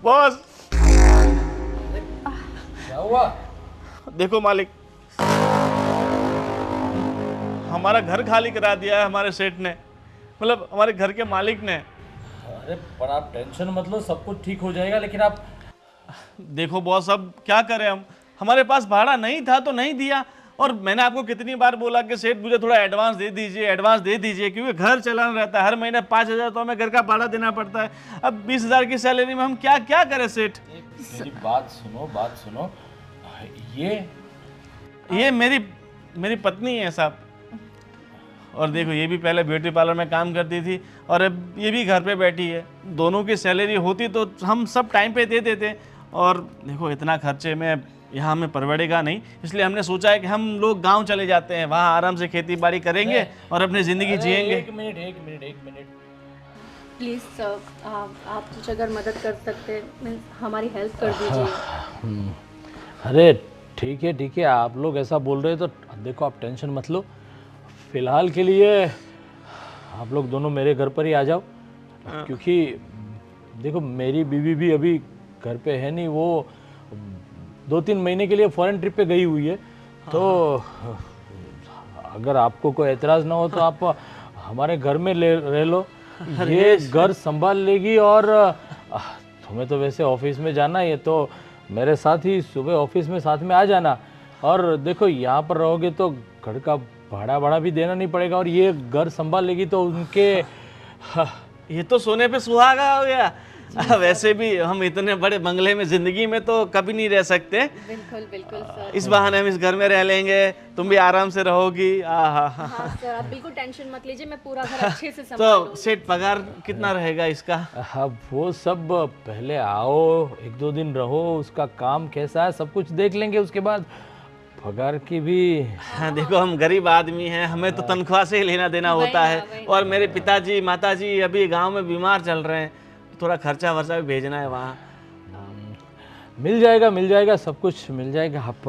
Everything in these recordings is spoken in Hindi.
बॉस क्या हुआ? देखो मालिक, हमारा घर खाली करा दिया है हमारे सेठ ने, मतलब हमारे घर के मालिक ने। अरे पर आप टेंशन मत लो, सब कुछ ठीक हो जाएगा। लेकिन आप देखो बॉस, अब क्या करें हम, हमारे पास भाड़ा नहीं था तो नहीं दिया। और मैंने आपको कितनी बार बोला कि सेठ मुझे थोड़ा एडवांस दे दीजिए, एडवांस दे दीजिए, क्योंकि घर चलाना रहता है, हर महीने 5,000 तो हमें घर का भाड़ा देना पड़ता है। अब 20,000 की सैलरी में हम क्या क्या करें सेठ। मेरी बात सुनो, बात सुनो। ये मेरी मेरी पत्नी है साहब। और देखो, ये भी पहले ब्यूटी पार्लर में काम करती थी और अब ये भी घर पे बैठी है। दोनों की सैलरी होती तो हम सब टाइम पे दे देते। और देखो, इतना खर्चे में यहाँ हमें परवड़ेगा नहीं, इसलिए हमने सोचा है कि हम लोग गांव चले जाते हैं, वहाँ आराम से खेती बाड़ी करेंगे और अपनी ज़िंदगी जिएंगे। एक मिनट। प्लीज़ सर, आप कुछ अगर मदद कर सकते मीन्स हमारी हेल्प कर दीजिए। अरे ठीक है, आप लोग ऐसा बोल रहे हो तो देखो, आप टेंशन मत लो। फिलहाल के लिए आप लोग दोनों मेरे घर पर ही आ जाओ, क्योंकि देखो मेरी बीवी भी अभी घर पे है नहीं, वो 2-3 महीने के लिए फॉरेन ट्रिप पे गई हुई है। तो अगर आपको कोई एतराज़ ना हो तो आप हमारे घर में रह लो, ये घर संभाल लेगी। और तुम्हें तो वैसे ऑफिस में जाना है, तो मेरे साथ ही सुबह ऑफिस में साथ में आ जाना। और देखो, यहाँ पर रहोगे तो घर का भाड़ा भी देना नहीं पड़ेगा, और ये घर संभाल लेगी तो उनके ये तो सोने पे सुहागा हो गया। वैसे भी हम इतने बड़े बंगले में जिंदगी में तो कभी नहीं रह सकते। बिल्कुल सर। इस बहाने हम इस घर में रह लेंगे, तुम भी आराम से रहोगी। हाँ सर, आप बिल्कुल टेंशन मत लीजिए, मैं पूरा घर अच्छे से तो संभालूंगी। सेठ पगार कितना रहेगा इसका? अब वो सब पहले आओ, 1-2 दिन रहो, उसका काम कैसा है सब कुछ देख लेंगे, उसके बाद पगार की भी। हाँ, देखो हम गरीब आदमी हैं, हमें तो तनख्वाह से ही लेना देना होता है। और मेरे पिताजी माताजी अभी गांव में बीमार चल रहे हैं, थोड़ा खर्चा वर्चा भी भेजना है वहाँ। मिल जाएगा, सब कुछ मिल जाएगा। आप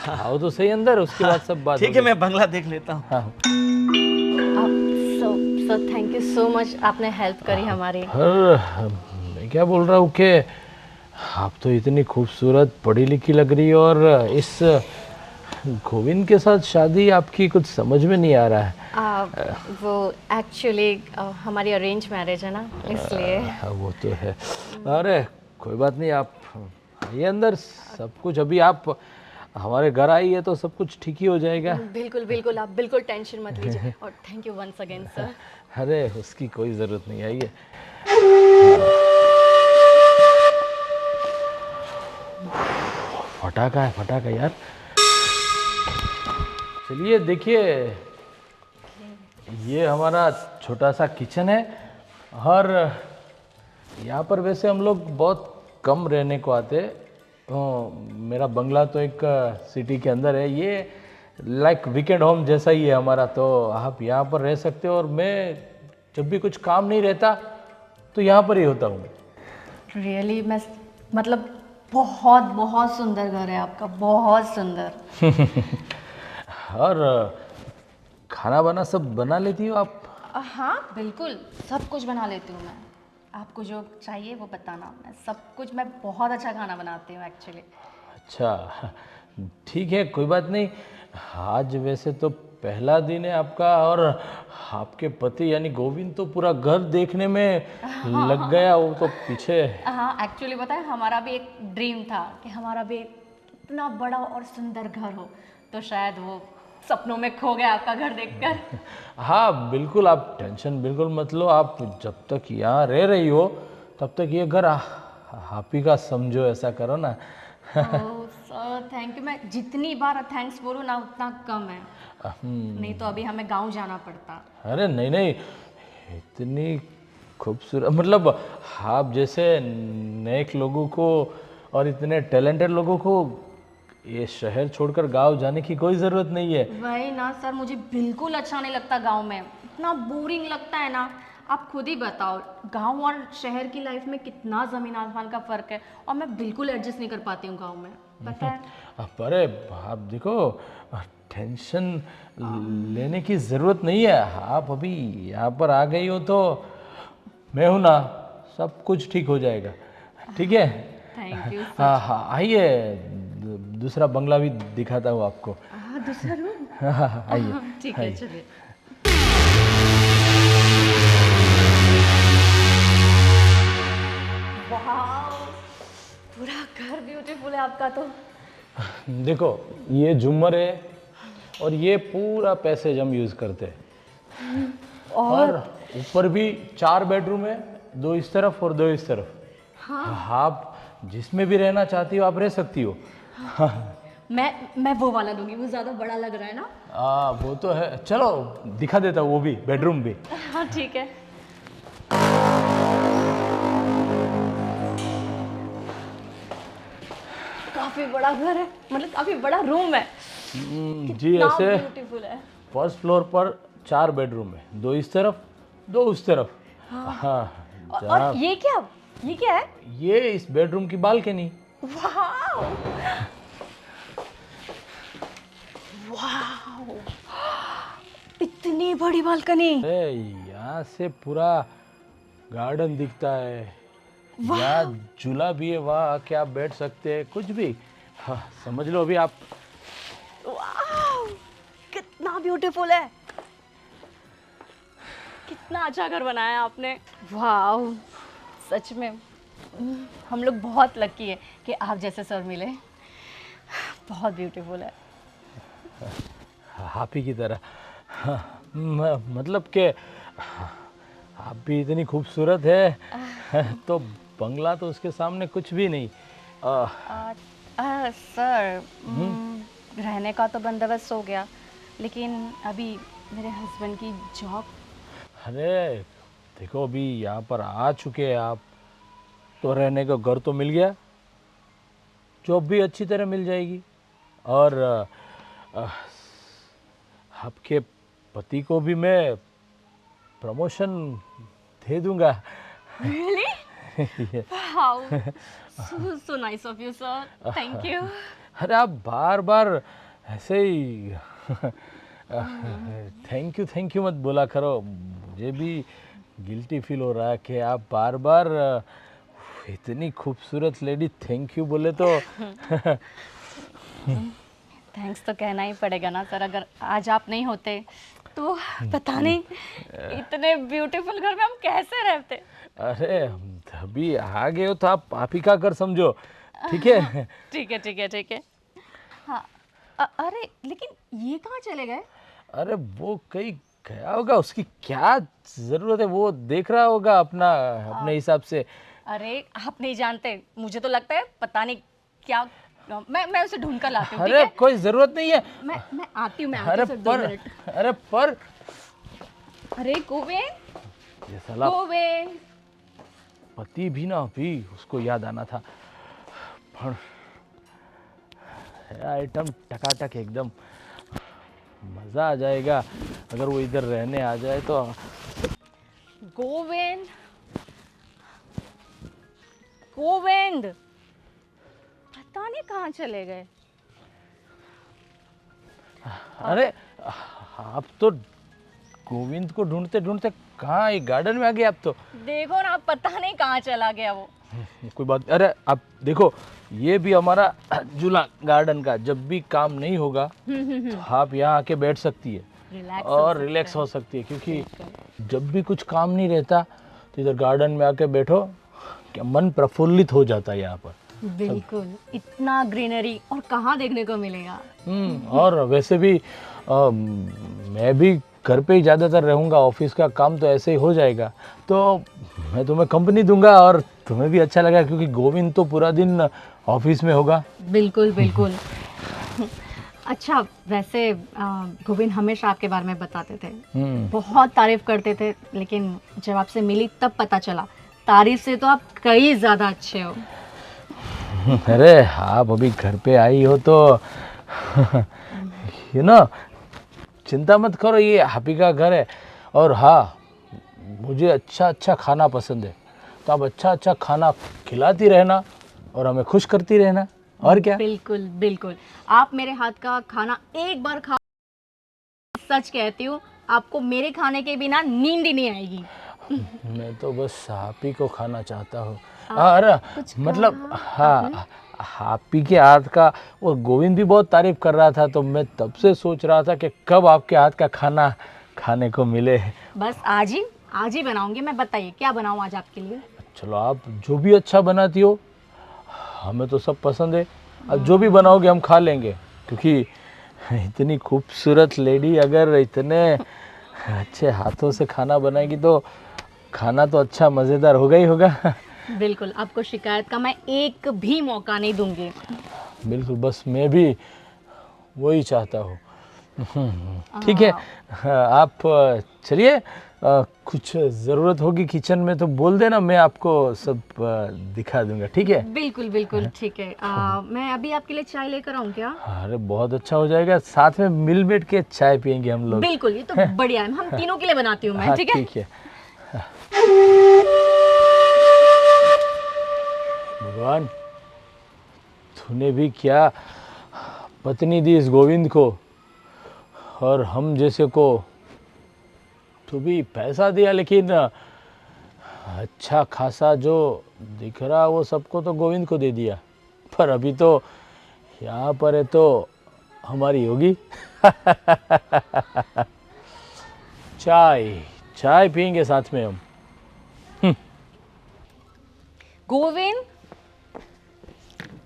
आओ तो सही अंदर, उसके बाद सब बात ठीक है, मैं बंगला देख लेता हूँ। हाँ। Sir thank you so much, आपने हेल्प करी हमारी। मैं क्या बोल रहा हूँ कि आप तो इतनी खूबसूरत पढ़ी लिखी लग रही है, और इस गोविंद के साथ शादी आपकी कुछ समझ में नहीं आ रहा है। वो एक्चुअली हमारी अरेंज मैरिज है ना, इसलिए। वो तो है। अरे कोई बात नहीं, आप आइए अंदर, सब कुछ अभी आप हमारे घर आई है तो सब कुछ ठीक ही हो जाएगा। बिल्कुल, आप बिल्कुल टेंशन मत लीजिए, और thank you once again sir. अरे उसकी कोई ज़रूरत नहीं, आइए। फटाका यार। चलिए देखिए, ये हमारा छोटा सा किचन है, और यहाँ पर वैसे हम लोग बहुत कम रहने को आते। मेरा बंगला तो एक सिटी के अंदर है, ये लाइक वीकेंड होम जैसा ही है हमारा, तो आप यहाँ पर रह सकते हो। और मैं जब भी कुछ काम नहीं रहता तो यहाँ पर ही होता हूँ। रियली मैं मतलब बहुत सुंदर घर है आपका, बहुत सुंदर। और खाना बना सब बना लेती हो आप? हाँ बिल्कुल, सब कुछ बना लेती हूँ मैं। आपको जो चाहिए वो बताना, मैं सब कुछ, मैं बहुत अच्छा खाना बनाती हूँ एक्चुअली। अच्छा ठीक है, कोई बात नहीं। आज वैसे तो पहला दिन है आपका, और आपके पति यानी गोविंद तो पूरा घर देखने में लग गया, वो तो पीछे। हाँ एक्चुअली पता है, हमारा भी एक ड्रीम था कि हमारा भी इतना बड़ा और सुंदर घर हो, तो शायद वो सपनों में खो गया आपका घर देखकर। हाँ बिल्कुल, आप टेंशन बिल्कुल मत लो। आप जब तक यहाँ रह रही हो तब तक ये घर आप ही का समझो, ऐसा करो ना। सर थैंक यू, मैं जितनी बार थैंक्स बोलूँ ना उतना कम है, नहीं तो अभी हमें गांव जाना पड़ता। अरे नहीं, इतनी खूबसूरत, मतलब आप जैसे नेक लोगों को और इतने टैलेंटेड लोगों को ये शहर छोड़कर गांव जाने की कोई ज़रूरत नहीं है। वही ना सर, मुझे बिल्कुल अच्छा नहीं लगता गांव में, इतना बोरिंग लगता है ना। आप खुद ही बताओ, गांव और शहर की लाइफ में कितना ज़मीन आसमान का फ़र्क है, और मैं बिल्कुल एडजस्ट नहीं कर पाती हूँ गांव में, पता है। अरे आप देखो, टेंशन लेने की ज़रूरत नहीं है। आप अभी यहाँ पर आ गई हो तो मैं हूँ ना, सब कुछ ठीक हो जाएगा, ठीक है? Thank you. हाँ हाँ, आइए दूसरा बंगला भी दिखाता हूँ आपको। दूसरा रूम? हाँ हाँ, आइए। ठीक है, चलिए। वाह, पूरा घर ब्यूटीफुल है आपका तो। देखो, ये झूमर है और ये पूरा पैसेज हम यूज़ करते हैं। और ऊपर भी 4 बेडरूम है, 2 इस तरफ और 2 इस तरफ। हाँ, आप जिसमें भी रहना चाहती हो आप रह सकती हो। मैं वो वाला लूंगी, वो ज्यादा बड़ा लग रहा है ना। वो तो है, चलो दिखा देता हूँ वो भी, बेडरूम भी। हाँ ठीक है। काफी बड़ा घर है, मतलब काफी बड़ा रूम है। जी, ऐसे ब्यूटीफुल है। फर्स्ट फ्लोर पर 4 बेडरूम है, 2 इस तरफ 2 उस तरफ। हाँ, और ये क्या है? ये इस बेडरूम की बालकनी। वाह, वाह, इतनी बड़ी बालकनी। अरे यहाँ से पूरा गार्डन दिखता है, यहाँ झूला भी है, वहाँ आके आप बैठ सकते हैं, कुछ भी। हाँ, समझ लो अभी आप। वाह, कितना ब्यूटीफुल है, कितना अच्छा घर बनाया आपने। वाह, सच में हम लोग बहुत लकी है कि आप जैसे सर मिले। बहुत ब्यूटीफुल है। आप ही की तरह। हाँ, मतलब कि आप भी इतनी खूबसूरत है तो बंगला तो उसके सामने कुछ भी नहीं। सर, रहने का तो बंदोबस्त हो गया, लेकिन अभी मेरे हस्बैंड की जॉब। अरे देखो, अभी यहाँ पर आ चुके हैं आप, तो रहने का घर तो मिल गया, जॉब भी अच्छी तरह मिल जाएगी, और आपके पति को भी मैं प्रमोशन दे दूंगा। Really? Wow, so nice of you, sir. Thank you. अरे आप बार बार ऐसे ही थैंक यू मत बोला करो, मुझे भी गिल्टी फील हो रहा है कि आप बार बार इतनी खूबसूरत लेडी थैंक यू बोले तो। थैंक्स तो कहना ही पड़ेगा ना सर, अगर आज आप नहीं होते तो पता नहीं इतने ब्यूटीफुल घर में हम कैसे रहते। अरे अभी आ गए हो तो आप ही का कर समझो, ठीक है? ठीक है। हाँ, अरे लेकिन ये कहाँ चले गए? अरे वो कहीं गया होगा, उसकी क्या जरूरत है, वो देख रहा होगा अपने हिसाब से। अरे आप नहीं जानते, मुझे तो लगता है पता नहीं क्या। मैं उसे ढूंढ कर लाती हूँ। अरे कोई जरूरत नहीं है, मैं आती हूँ अरे सर, 2 मिनट। अरे गोविंद, ये साला गोविंद। पति भी ना अभी उसको याद आना था, पर आइटम टकाटक एकदम, मजा आ जाएगा अगर वो इधर रहने आ जाए तो। गोविंद, पता नहीं कहाँ चले गए। अरे आप तो गोविंद को ढूंढते ढूंढते कहाँ, एक गार्डन में आ गए आप तो। देखो ना, पता नहीं कहाँ चला गया वो। कोई बात, अरे आप देखो, ये भी हमारा झूला गार्डन का, जब भी काम नहीं होगा तो आप यहाँ आके बैठ सकती है और रिलैक्स हो सकती है, क्योंकि जब भी कुछ काम नहीं रहता तो इधर गार्डन में आके बैठो, क्या मन प्रफुल्लित हो जाता है यहाँ पर। बिल्कुल, इतना ग्रीनरी और कहाँ देखने को मिलेगा। और वैसे भी मैं भी घर पे ही ज़्यादातर रहूँगा, ऑफिस का काम तो ऐसे ही हो जाएगा, तो मैं तुम्हें कंपनी दूंगा और तुम्हें भी अच्छा लगा, क्योंकि गोविंद तो पूरा दिन ऑफिस में होगा। बिल्कुल। अच्छा, वैसे गोविंद हमेशा आपके बारे में बताते थे, बहुत तारीफ करते थे, लेकिन जब आपसे मिली तब पता चला तारीफ से तो आप कई ज़्यादा अच्छे हो। अरे आप अभी घर पे आई हो तो चिंता मत करो, ये हापी का घर है, और हाँ, मुझे अच्छा खाना पसंद है, तो आप अच्छा खाना खिलाती रहना और हमें खुश करती रहना, और क्या। बिल्कुल, आप मेरे हाथ का खाना एक बार खाओ, सच कहती हूँ, आपको मेरे खाने के बिना नींद ही नहीं आएगी। मैं तो बस आप ही को खाना चाहता हूँ। अरे मतलब हाँ, आप ही के हाथ का। और गोविंद भी बहुत तारीफ कर रहा था, तो मैं तब से सोच रहा था कि कब आपके हाथ का खाना खाने को मिले। बस आज ही बनाऊंगी मैं। बताइए क्या बनाऊं आज आपके लिए? चलो, आप जो भी अच्छा बनाती हो, हमें तो सब पसंद है। अब जो भी बनाओगे हम खा लेंगे, क्योंकि इतनी खूबसूरत लेडी अगर इतने अच्छे हाथों से खाना बनाएगी तो खाना तो अच्छा मज़ेदार होगा ही होगा। बिल्कुल, आपको शिकायत का मैं एक भी मौका नहीं दूंगी। बिल्कुल, बस मैं भी वही चाहता हूँ। ठीक है, आप चलिए। कुछ ज़रूरत होगी किचन में तो बोल देना, मैं आपको सब दिखा दूंगा। ठीक है? बिल्कुल बिल्कुल ठीक है। मैं अभी आपके लिए चाय लेकर आऊँ क्या? अरे बहुत अच्छा हो जाएगा, साथ में मिल बैठ के चाय पियेंगे हम लोग। बिल्कुल, ये तो बढ़िया है। हम तीनों के लिए बनाती हूँ मैं। हाँ, ठीक है? ठीक है। भगवान, तूने भी क्या पत्नी दी इस गोविंद को, और हम जैसे को तो भी पैसा दिया, लेकिन अच्छा खासा जो दिख रहा वो सबको तो गोविंद को दे दिया। पर अभी तो यहाँ पर है तो हमारी होगी। चाय चाय पियेंगे साथ में हम। गोविंद,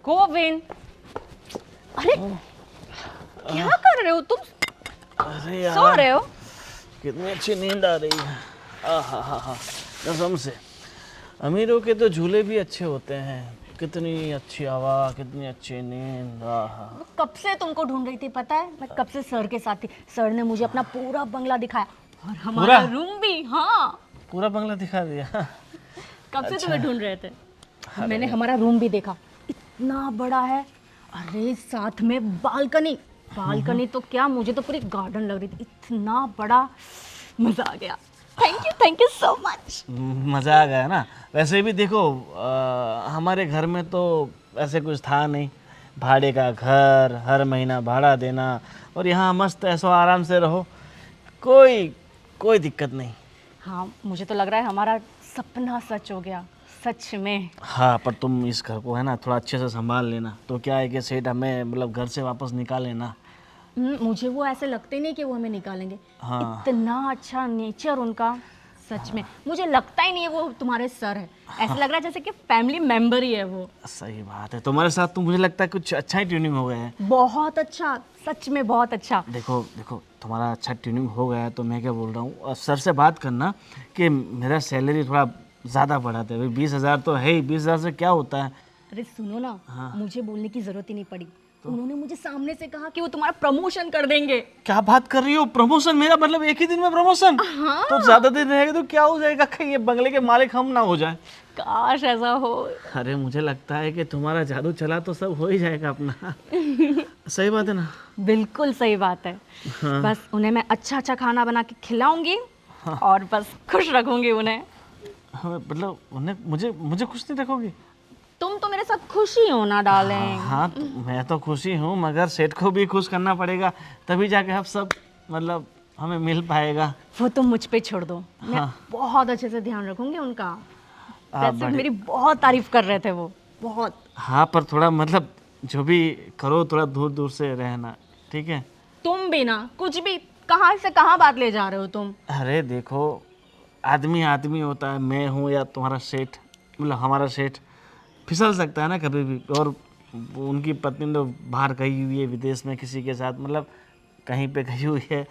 गोविंद, अरे क्या कर रहे हो तुम? अरे सो यार, रहे हो? कितनी अच्छी नींद आ रही है। आहा, कसम से अमीरों के तो झूले भी अच्छे होते हैं। कितनी अच्छी हवा, कितनी अच्छी नींद। आहा। कब से तुमको ढूंढ रही थी पता है? मैं कब से सर के साथ थी। सर ने मुझे अपना पूरा बंगला दिखाया और हमारा रूम भी। हाँ, पूरा बंगला दिखा दिया। कब से तुम्हें ढूंढ रहे थे। मैंने हमारा रूम भी देखा, इतना बड़ा है। अरे साथ में बालकनी। बालकनी तो क्या, मुझे तो पूरी गार्डन लग रही थी, इतना बड़ा। मजा आ गया। Thank you so much. मज़ा आ गया ना। वैसे भी देखो, हमारे घर में तो ऐसे कुछ था नहीं। भाड़े का घर, हर महीना भाड़ा देना, और यहाँ मस्त ऐसो आराम से रहो, कोई दिक्कत नहीं। हाँ, मुझे तो लग रहा है हमारा सपना सच हो गया, सच में। हाँ, पर तुम इस घर को है ना थोड़ा अच्छे से संभाल लेना। तो क्या है कि सेठ हमें मतलब घर से वापस निकाले ना। मुझे वो ऐसे लगते नहीं कि वो हमें निकालेंगे। हाँ। इतना अच्छा नेचर उनका, सच में। मुझे लगता ही नहीं है वो तुम्हारे सर है। ऐसा लग रहा है जैसे कि फैमिली मेंबर ही है वो। सही बात है, तुम्हारे साथ तो मुझे लगता है कुछ अच्छा ही ट्यूनिंग हो गया है। बहुत अच्छा, सच में बहुत अच्छा। देखो तुम्हारा अच्छा ट्यूनिंग हो गया है, तो मैं क्या बोल रहा हूँ, और सर से बात करना कि मेरा सैलरी थोड़ा ज़्यादा बढ़ाते हैं। 20,000 तो है ही, 20,000 से क्या होता है। अरे सुनो ना, मुझे बोलने की जरूरत ही नहीं पड़ी। उन्होंने मुझे सामने से कहा कि वो तुम्हारा प्रमोशन कर देंगे। क्या बात कर रही हो? प्रमोशन? मेरा मतलब एक ही दिन में प्रमोशन? हाँ। तो ज़्यादा दिन रहेगा तो क्या हो जाएगा, कहीं ये बंगले के मालिक हम ना हो जाए। काश ऐसा हो। अरे मुझे लगता है कि तुम्हारा जादू चला तो सब हो ही जाएगा अपना। सही बात है ना? बिल्कुल सही बात है। बस उन्हें मैं अच्छा अच्छा खाना बना के खिलाऊंगी और बस खुश रखूंगी उन्हें। मतलब उन्हें मुझे खुश नहीं रखोगी? तुम तो मेरे साथ खुशी हो ना डार्लिंग। हाँ, तो मैं तो खुशी हूँ, मगर सेठ को भी खुश करना पड़ेगा, तभी जाके हम सब मतलब हमें मिल पाएगा। वो तुम मुझ पे छोड़ दो, मैं बहुत अच्छे से ध्यान रखूंगी उनका। वैसे मेरी बहुत तारीफ कर रहे थे वो, बहुत। हाँ, पर थोड़ा मतलब जो भी करो थोड़ा दूर दूर से रहना, ठीक है? तुम भी ना, कुछ भी कहाँ से कहाँ बात ले जा रहे हो तुम। अरे देखो, आदमी होता है, मैं हूँ या तुम्हारा सेठ, मतलब हमारा सेठ फिसल सकता है ना कभी भी। और उनकी पत्नी तो बाहर गई हुई है, विदेश में किसी के साथ, मतलब कहीं पे गई हुई है।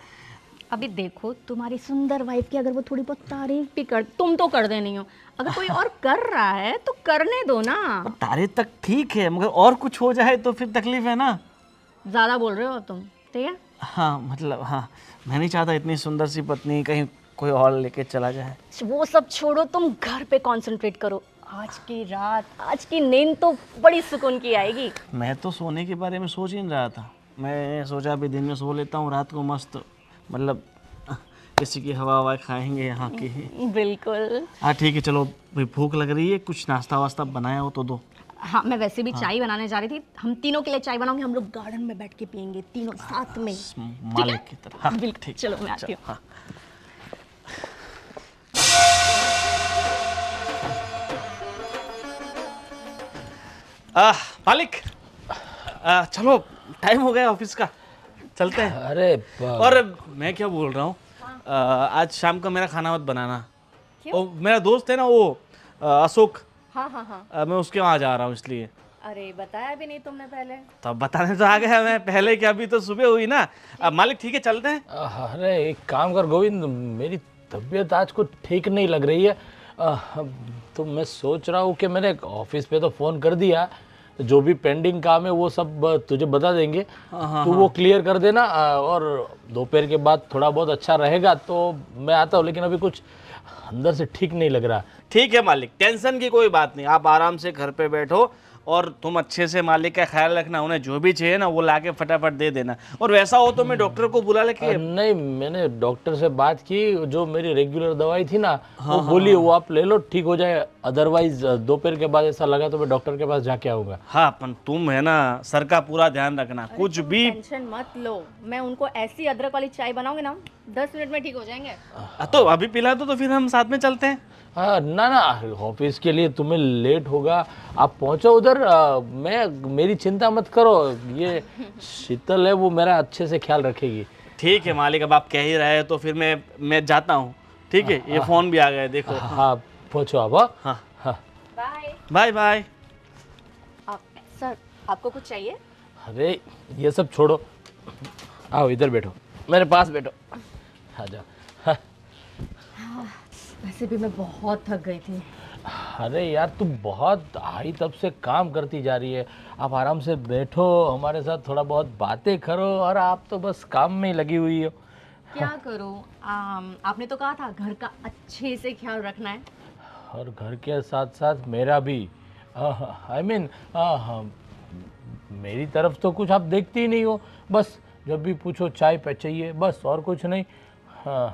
अभी देखो, तुम्हारी सुंदर वाइफ की अगर वो थोड़ी बहुत तारीफ भी कर, तुम तो कर दे नहीं हो, अगर कोई और कर रहा है तो करने दो ना। तारीफ तक ठीक है, मगर और कुछ हो जाए तो फिर तकलीफ है ना। ज्यादा बोल रहे हो तुम, ठीक है? हाँ, मतलब हाँ, मैं नहीं चाहता इतनी सुंदर सी पत्नी कहीं कोई और लेके चला जाए। वो सब छोड़ो, तुम घर पे कंसंट्रेट करो। आज की रात, आज की नींद तो बड़ी सुकून की आएगी। मैं तो सोने के बारे में सोच ही नहीं रहा था। मैं सोचा अभी दिन में सो लेता हूँ, रात को मस्त मतलब किसी की हवा खाएंगे यहाँ की। बिल्कुल। हाँ ठीक है, चलो भाई, भूख लग रही है, कुछ नाश्ता वास्ता बनाया हो तो दो। हाँ, मैं वैसे भी चाय बनाने जा रही थी। हम तीनों के लिए चाय बनाऊंगी, हम लोग गार्डन में बैठ के पियेंगे तीनों साथ में। मालिक की तरह। हाँ, बिल्कुल, चलो मैं आती हूँ। हाँ। मालिक, चलो टाइम हो गया ऑफिस का, चलते हैं। अरे और मैं क्या बोल रहा हूँ, आज शाम का मेरा खाना मत बनाना। क्यों? वो मेरा दोस्त है ना, वो अशोक, हाँ हाँ हाँ। मैं उसके वहाँ जा रहा हूँ इसलिए। अरे बताया भी नहीं तुमने पहले। तो अब बताने तो आ गया मैं, पहले क्या, अभी तो सुबह हुई ना। मालिक ठीक है, चलते हैं। अरे एक काम कर गोविंद, मेरी तबीयत आज कुछ ठीक नहीं लग रही है। तो मैं सोच रहा हूँ कि मैंने ऑफिस पे तो फ़ोन कर दिया, जो भी पेंडिंग काम है वो सब तुझे बता देंगे। तू वो क्लियर कर देना, और दोपहर के बाद थोड़ा बहुत अच्छा रहेगा तो मैं आता हूँ, लेकिन अभी कुछ अंदर से ठीक नहीं लग रहा। ठीक है मालिक, टेंशन की कोई बात नहीं, आप आराम से घर पे बैठो और तुम अच्छे से मालिक का ख्याल रखना, उन्हें जो भी चाहिए ना वो लाके फटाफट दे देना। और वैसा हो तो मैं डॉक्टर को बुला लेके। नहीं, मैंने डॉक्टर से बात की, जो मेरी रेगुलर दवाई थी ना, वो बोली वो आप ले लो, ठीक हो जाए। अदरवाइज दोपहर के बाद ऐसा लगा तो मैं डॉक्टर के पास जाके आऊँगा। हाँ, पर तुम है ना सर का पूरा ध्यान रखना, कुछ भी। टेंशन मत लो, मैं उनको ऐसी अदरक वाली चाय बनाऊंगी ना, 10 मिनट में ठीक हो जाएंगे। तो अभी पिला दो तो फिर हम साथ में चलते हैं। हाँ ना ना, ऑफिस के लिए तुम्हें लेट होगा, आप पहुंचो उधर। मेरी चिंता मत करो, ये शीतल है वो मेरा अच्छे से ख्याल रखेगी। ठीक है मालिक, अब आप कह ही रहे हैं तो फिर मैं जाता हूँ। ठीक है, ये फोन भी आ गया देखो। हाँ पहुंचो आप। हाँ, हाँ बाय। Bye bye. सर, आपको कुछ चाहिए? अरे ये सब छोड़ो, आओ इधर बैठो, मेरे पास बैठो, आ जाओ। वैसे भी मैं बहुत थक गई थी। अरे यार तू बहुत हाई तब से काम करती जा रही है, आप आराम से बैठो, हमारे साथ थोड़ा बहुत बातें करो, और आप तो बस काम में ही लगी हुई हो। क्या करूं? आपने तो कहा था घर का अच्छे से ख्याल रखना है। और घर के साथ साथ मेरा भी, आई मीन मेरी तरफ तो कुछ आप देखती ही नहीं हो, बस जब भी पूछो चाय पे चाहिए, बस और कुछ नहीं। हाँ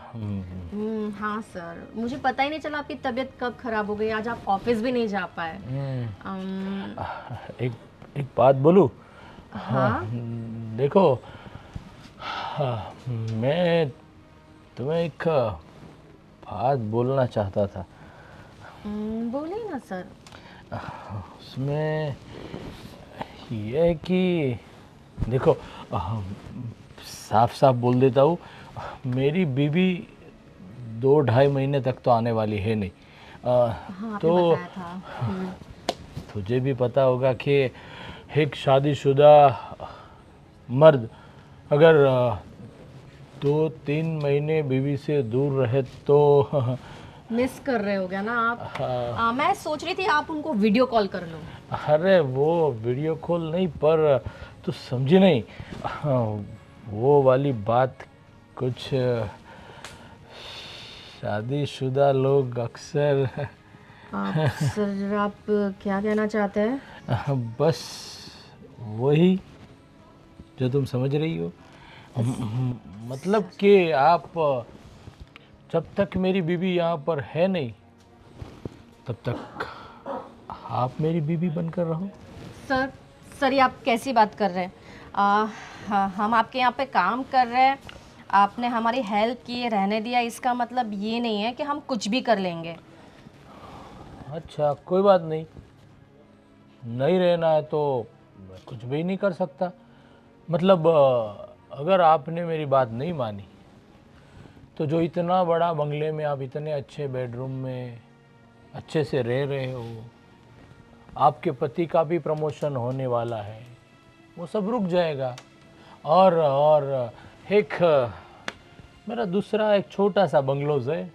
हाँ सर, मुझे पता ही नहीं चला आपकी तबीयत कब खराब हो गई, आज आप ऑफिस भी नहीं जा पाए। एक बात बोलूं? हाँ? देखो, मैं तुम्हें एक बात बोलना चाहता था। बोलिए ना सर। उसमें यह है कि देखो, साफ साफ बोल देता हूँ, मेरी बीवी 2-2.5 महीने तक तो आने वाली है नहीं। हाँ, तो आपने बताया था। तुझे भी पता होगा कि एक शादीशुदा मर्द अगर 2-3 महीने बीवी से दूर रहे तो मिस कर रहे हो गया ना आप? मैं सोच रही थी आप उनको वीडियो कॉल कर लो। अरे वो वीडियो कॉल नहीं, पर तू समझी नहीं, वो वाली बात कुछ शादीशुदा लोग अक्सर सर आप क्या कहना चाहते हैं? बस वही जो तुम समझ रही हो। मतलब कि आप जब तक मेरी बीवी यहाँ पर है नहीं, तब तक आप मेरी बीवी बनकर रहो। सर ये आप कैसी बात कर रहे हैं? हम आपके यहाँ पे काम कर रहे हैं, आपने हमारी हेल्प की, रहने दिया, इसका मतलब ये नहीं है कि हम कुछ भी कर लेंगे। अच्छा कोई बात नहीं, नहीं रहना है तो मैं कुछ भी नहीं कर सकता। मतलब अगर आपने मेरी बात नहीं मानी तो जो इतना बड़ा बंगले में आप इतने अच्छे बेडरूम में अच्छे से रह रहे हो, आपके पति का भी प्रमोशन होने वाला है, वो सब रुक जाएगा। और एक मेरा दूसरा एक छोटा सा बंगलोज है,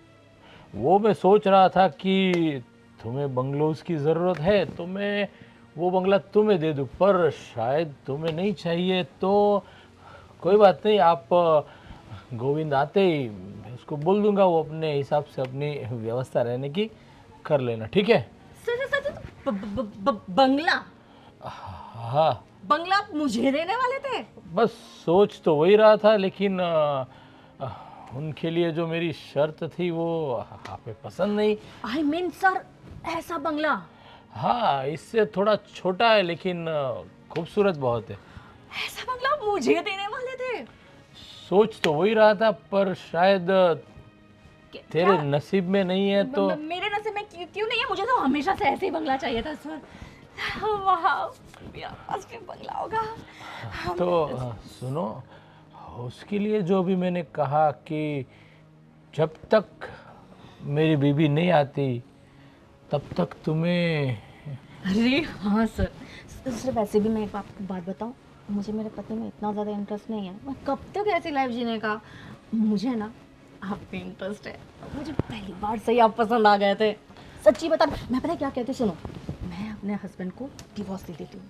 वो मैं सोच रहा था कि तुम्हें बंगलोज की ज़रूरत है तो मैं वो बंगला तुम्हें दे दूँ, पर शायद तुम्हें नहीं चाहिए। तो कोई बात नहीं, आप गोविंद आते ही मैं उसको बोल दूंगा, वो अपने हिसाब से अपनी व्यवस्था रहने की कर लेना, ठीक है? बंगला? हाँ, बंगला आप मुझे देने वाले थे? बस सोच तो वही रहा था, लेकिन उनके लिए जो मेरी शर्त थी वो आपे पसंद नहीं। आई मीन सर, ऐसा बंगला? हाँ, इससे थोड़ा छोटा है लेकिन खूबसूरत बहुत है। ऐसा बंगला आप मुझे देने वाले थे? सोच तो वही रहा था, पर शायद तेरे नसीब में नहीं है तो। मेरे नसीब में क्यों नहीं है? मुझे तो हमेशा से ऐसे ही बंगला चाहिए था सर। वाह, मेरा पास भी बंगला होगा। तो सुनो, उसके लिए जो भी मैंने कहा कि जब तक मेरी बीवी नहीं आती तब तक तुम्हें। अरे हाँ सर। सर वैसे भी मैं एक आपको बात बताऊं, मुझे मेरे पति में इतना ज़्यादा इंटरेस्ट नहीं है। मैं कब तक ऐसी लाइफ जीने का, मुझे ना आप पे इंटरेस्ट है। मुझे पहली बार से ही आप पसंद आ गए थे। सच्ची बता, मैं पता है क्या कहती, सुनो, मैं अपने हस्बैंड को डिवोर्स दे देती हूँ,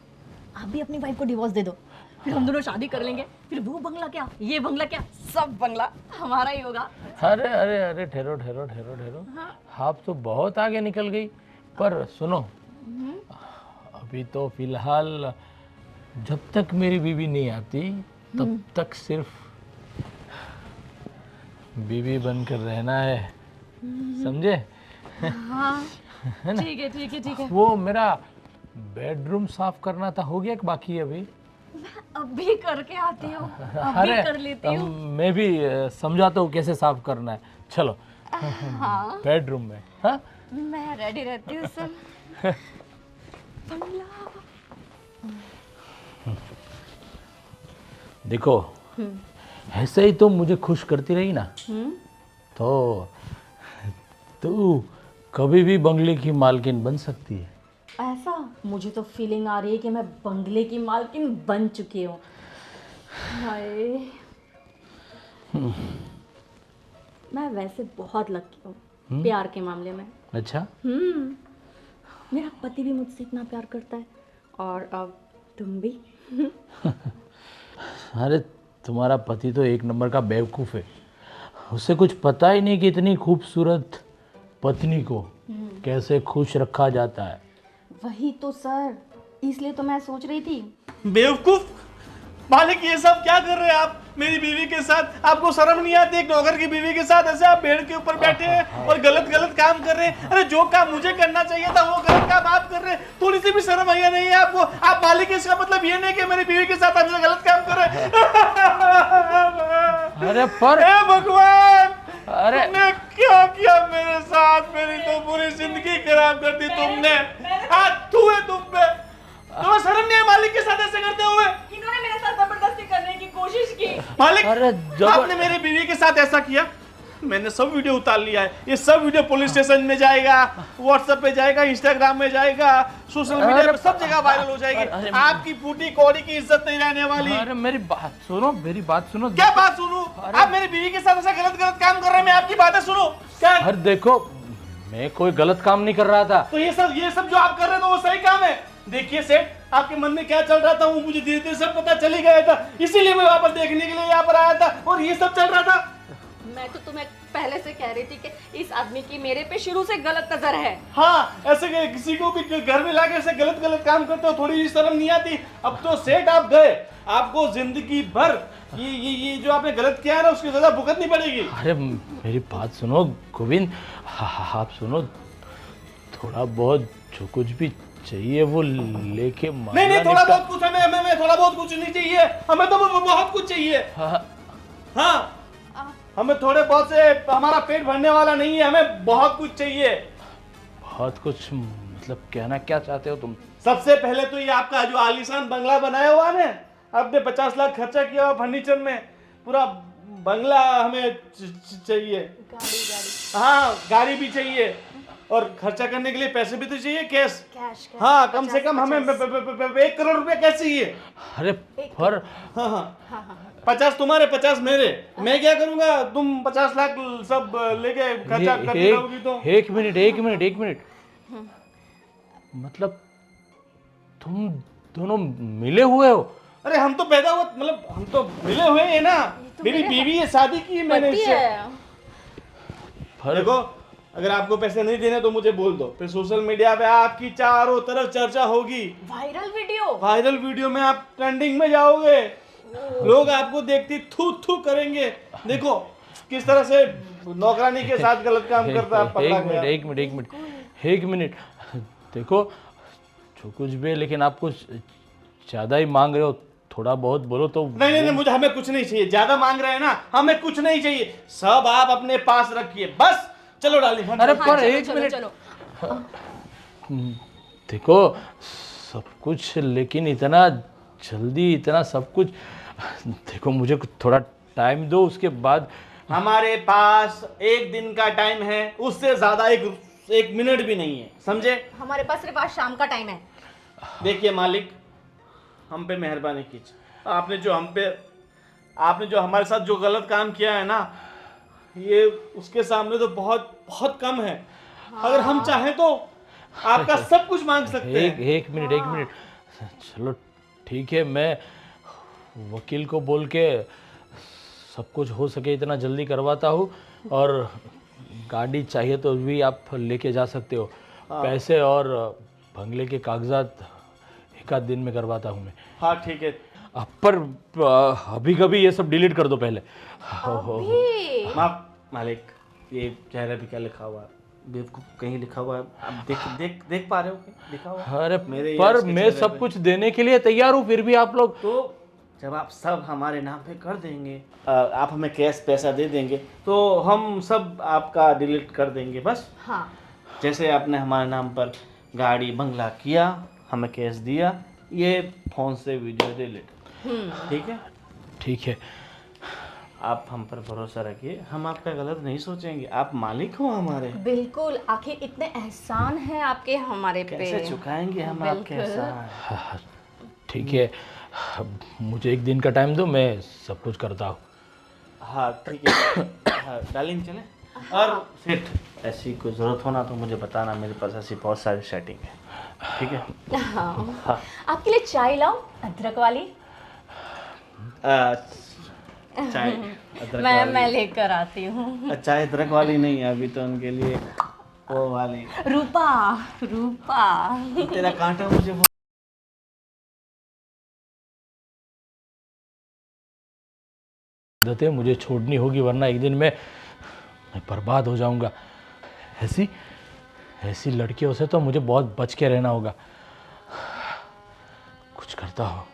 आप भी अपनी वाइफ को डिवोर्स दे दो, फिर हम दोनों शादी कर लेंगे। फिर वो बंगला क्या, ये बंगला क्या, सब बंगला हमारा ही होगा। अरे अरे अरे, ठहरो ठहरो ठहरो ठहरो, आप तो बहुत आगे निकल गई। पर सुनो, अभी तो फिलहाल जब तक मेरी बीवी नहीं आती तब तक सिर्फ बीवी बनकर रहना है, समझे? हाँ ठीक है ठीक है ठीक है। वो मेरा बेडरूम साफ करना था, हो गया कि बाकी है अभी? अभी करके आती हूँ, अभी अरे कर लेती हूँ। मैं भी समझाता हूँ कैसे साफ करना है। चलो हाँ बेडरूम में। हाँ मैं रेडी रहती हूँ सर। बंगला। देखो, ऐसे ही तो मुझे खुश करती रही ना, तो तू कभी भी बंगले की मालकिन बन सकती है। ऐसा मुझे तो फीलिंग आ रही है कि मैं बंगले की मालकिन बन चुकी हूँ। हाय, मैं वैसे बहुत लकी हूँ प्यार के मामले में। अच्छा, मेरा पति भी मुझसे इतना प्यार करता है, और अब तुम भी। अरे तुम्हारा पति तो एक नंबर का बेवकूफ़ है, उसे कुछ पता ही नहीं कि इतनी खूबसूरत पत्नी को कैसे खुश रखा जाता है। वही तो सर, इसलिए तो मैं सोच रही थी। बेवकूफ मालिक, ये सब क्या कर रहे हैं आप मेरी बीवी के साथ? आपको शर्म नहीं आती? एक नौकर की बीवी के साथ ऐसे आप बेड के ऊपर बैठे हैं और गलत गलत काम कर रहे हैं। अरे जो काम मुझे करना चाहिए था वो गलत काम आप कर रहे हैं। थोड़ी सी भी शर्म आया नहीं है आपको? आप मालिक, इसका मतलब ये नहीं कि मेरी बीवी के साथ हमसे गलत काम कर रहे हैं। अरे पर हे भगवान, अरे तुमने क्या किया मेरे साथ? मेरी तो पूरी जिंदगी खराब कर दी तुमने। हाथ धुए तुम पे, तुम्हें शर्म नहीं है मालिक के साथ ऐसे करते हुए? इन्होंने मेरे साथ जबरदस्ती करने की कोशिश की। मालिक, अरे आपने मेरी बीवी के साथ ऐसा किया, मैंने सब वीडियो उतार लिया है। ये सब वीडियो पुलिस स्टेशन में जाएगा, व्हाट्सएप पे जाएगा, इंस्टाग्राम में जाएगा, सोशल मीडिया पे सब जगह वायरल हो जाएगी। आपकी फूटी कौड़ी की इज्जत नहीं रहने वाली। अरे मेरी बात सुनो, मेरी बात सुनो। क्या बात सुनूं? आप मेरी बीवी के साथ ऐसा गलत गलत काम कर रहे हैं, मैं आपकी बातें सुनूं क्या? अरे देखो, मैं कोई गलत काम नहीं कर रहा था। तो ये सब जो आप कर रहे थे वो सही काम है? देखिए सेठ, आपके मन में क्या चल रहा था वो मुझे धीरे धीरे सब पता चल ही गया था, इसीलिए मैं वापस देखने के लिए यहाँ पर आया था और ये सब चल रहा था। मैं तो तुम्हें पहले से कह रही थी कि इस आदमी की मेरे पे शुरू से गलत नजर है। हाँ, ऐसे किसी को भी घर में लाके ऐसे गलत गलत काम करते हो, थोड़ी भी शर्म नहीं आती? अब तो सेठ आप गए, आपको जिंदगी भर ये जो आपने गलत किया है ना उसकी सजा भुगतनी पड़ेगी। अरे मेरी बात सुनो गोविंद, आप सुनो, थोड़ा बहुत जो कुछ भी चाहिए वो लेके नहीं नहीं, थोड़ा बहुत कुछ हमें थोड़ा बहुत कुछ नहीं चाहिए, हमें तो बहुत कुछ चाहिए। हाँ, हमें थोड़े बहुत से हमारा पेट भरने वाला नहीं है, हमें बहुत कुछ चाहिए। बहुत कुछ मतलब कहना क्या चाहते हो तुम? सबसे पहले तो ये आपका जो आलीशान बंगला बनाया हुआ है, आपने 50 लाख खर्चा किया हुआ फर्नीचर में, पूरा बंगला हमें चाहिए। गाड़ी हाँ, गाड़ी भी चाहिए और खर्चा करने के लिए पैसे भी तो चाहिए, कैश। कैश। हाँ, कम से कम हमें 1 करोड़ रुपया कैश चाहिए। अरे पर हाँ, 50 तुम्हारे 50 मेरे, मैं क्या करूंगा? तुम 50 लाख सब लेके खर्चा करती रहोगी तो। एक मिनट, मतलब तुम दोनों मिले हुए हो? अरे हम तो पैदा हुआ, मतलब हम तो मिले हुए हैं ना। मेरी बीवी है, शादी की मैंने इससे। देखो, अगर आपको पैसे नहीं देने तो मुझे बोल दो, फिर सोशल मीडिया पे आपकी चारों तरफ चर्चा होगी। वायरल वीडियो में आप ट्रेंडिंग में जाओगे, लोग आपको देखते थू थू करेंगे। देखो किस तरह से नौकरानी के साथ गलत काम करता है। एक मिनट, देखो जो कुछ भी है, लेकिन आप कुछ ज्यादा ही मांग रहे हो, थोड़ा बहुत बोलो तो। नहीं, मुझे हमें कुछ नहीं चाहिए। ज्यादा मांग रहे हैं ना, हमें कुछ नहीं चाहिए, सब आप अपने पास रखिए बस। चलो डार्लिंग। अरे पर एक मिनट, देखो सब कुछ, लेकिन इतना जल्दी इतना सब कुछ, देखो मुझे कुछ थोड़ा टाइम दो, उसके बाद। हमारे पास एक दिन का टाइम है, उससे ज्यादा एक मिनट भी नहीं है, समझे? हमारे पास सिर्फ आज शाम का टाइम है। देखिए मालिक, हम पे मेहरबानी कीजिए। आपने जो हमारे साथ जो गलत काम किया है ना, ये उसके सामने तो बहुत बहुत कम है। अगर हम चाहें तो आपका सब कुछ मांग सकते हैं। एक मिनट, चलो ठीक है, मैं वकील को बोल के सब कुछ हो सके इतना जल्दी करवाता हूँ, और गाड़ी चाहिए तो भी आप लेके जा सकते हो। पैसे और बंगले के कागजात एक आध दिन में करवाता हूँ मैं। हाँ ठीक है। पर अभी कभी ये सब डिलीट कर दो पहले। मालिक, ये चेहरे पे क्या लिखा हुआ है? बेवकूफ, कहीं लिखा हुआ है? आप देख पा रहे हो क्या लिखा हुआ है? अरे मेरे पर यश के मैं चेहरे सब पे। कुछ देने के लिए तैयार हूँ, फिर भी आप लोग। तो जब आप सब हमारे नाम पे कर देंगे, आप हमें कैश पैसा दे देंगे, तो हम सब आपका डिलीट कर देंगे बस। हाँ। जैसे आपने हमारे नाम पर गाड़ी बंगला किया, हमें कैश दिया, ये फोन से वीडियो डिलीट। ठीक है? ठीक है, आप हम पर भरोसा रखिए, हम आपका गलत नहीं सोचेंगे। आप मालिक हो हमारे, बिल्कुल, आखिर इतने एहसान हैं आपके हमारे पे। कैसे चुकाएंगे हम आपके एहसान? ठीक है, अब मुझे एक दिन का टाइम दो, मैं सब कुछ करता हूँ। हाँ ठीक है। हाँ डार्लिंग, चले। और सेठ, ऐसी कोई ज़रूरत हो ना तो मुझे बताना, मेरे पास ऐसी बहुत सारी सेटिंग है। ठीक है? हाँ। आपके लिए चाय लाऊं, अदरक वाली? चाय अदरक मैं वाली? लेकर आती हूँ। चाय अदरक वाली नहीं है अभी तो, उनके लिए वो वाली। रूपा, रूपा। तेरा कांटा मुझे आदतें मुझे छोड़नी होगी, वरना एक दिन मैं बर्बाद हो जाऊंगा। ऐसी लड़कियों से तो मुझे बहुत बच के रहना होगा। कुछ करता हो।